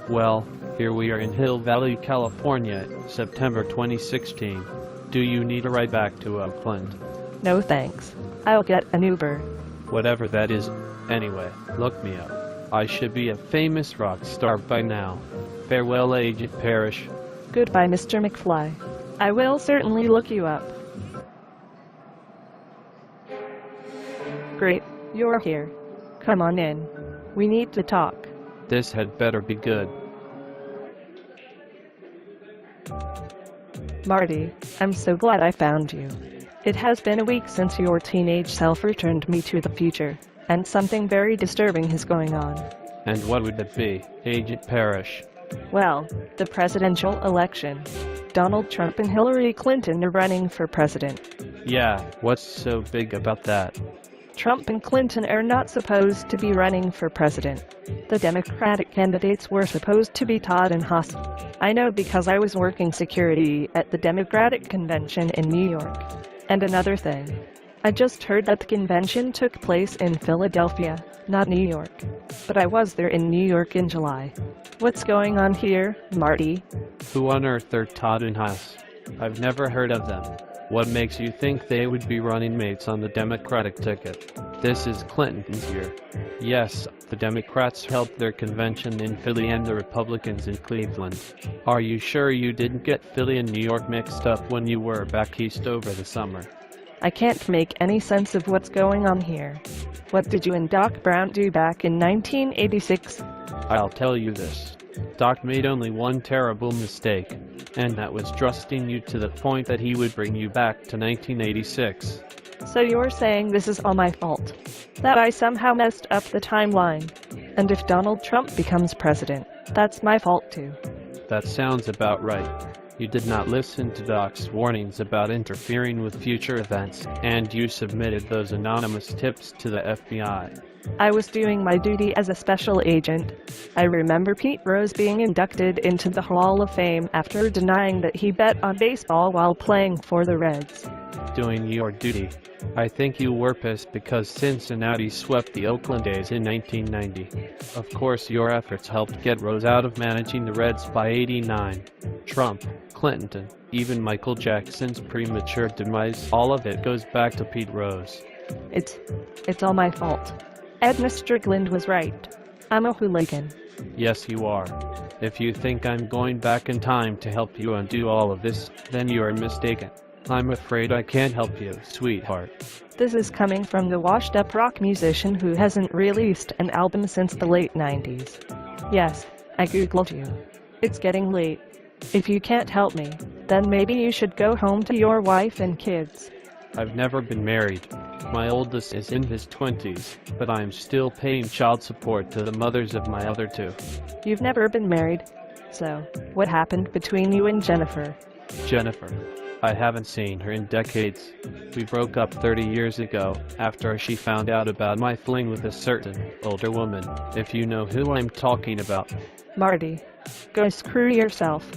Well, here we are in Hill Valley, California, September 2016. Do you need a ride back to Oakland? No thanks. I'll get an Uber. Whatever that is. Anyway, look me up. I should be a famous rock star by now. Farewell, Agent Parrish. Goodbye, Mr. McFly. I will certainly look you up. Great, you're here. Come on in. We need to talk. This had better be good. Marty, I'm so glad I found you. It has been a week since your teenage self returned me to the future, and something very disturbing is going on. And what would it be, Agent Parrish? Well, the presidential election. Donald Trump and Hillary Clinton are running for president. Yeah, what's so big about that? Trump and Clinton are not supposed to be running for president. The Democratic candidates were supposed to be Todd and Haas. I know because I was working security at the Democratic convention in New York. And another thing. I just heard that the convention took place in Philadelphia, not New York. But I was there in New York in July. What's going on here, Marty? Who on earth are Todd and Haas? I've never heard of them. What makes you think they would be running mates on the Democratic ticket? This is Clinton's year. Yes, the Democrats held their convention in Philly and the Republicans in Cleveland. Are you sure you didn't get Philly and New York mixed up when you were back east over the summer? I can't make any sense of what's going on here. What did you and Doc Brown do back in 1986? I'll tell you this. Doc made only one terrible mistake, and that was trusting you to the point that he would bring you back to 1986. So you're saying this is all my fault? That I somehow messed up the timeline? And if Donald Trump becomes president, that's my fault too? That sounds about right. You did not listen to Doc's warnings about interfering with future events, and you submitted those anonymous tips to the FBI. I was doing my duty as a special agent. I remember Pete Rose being inducted into the Hall of Fame after denying that he bet on baseball while playing for the Reds. Doing your duty. I think you were pissed because Cincinnati swept the Oakland A's in 1990. Of course, your efforts helped get Rose out of managing the Reds by '89. Trump, Clinton, even Michael Jackson's premature demise, all of it goes back to Pete Rose. It's all my fault. Edna Strickland was right. I'm a hooligan. Yes, you are. If you think I'm going back in time to help you undo all of this, then you are mistaken. I'm afraid I can't help you, sweetheart. This is coming from the washed-up rock musician who hasn't released an album since the late 90s. Yes, I googled you. It's getting late. If you can't help me, then maybe you should go home to your wife and kids. I've never been married. My oldest is in his 20s, but I'm still paying child support to the mothers of my other two. You've never been married? So, what happened between you and Jennifer? Jennifer. I haven't seen her in decades. We broke up 30 years ago, after she found out about my fling with a certain older woman, if you know who I'm talking about. Marty, go screw yourself.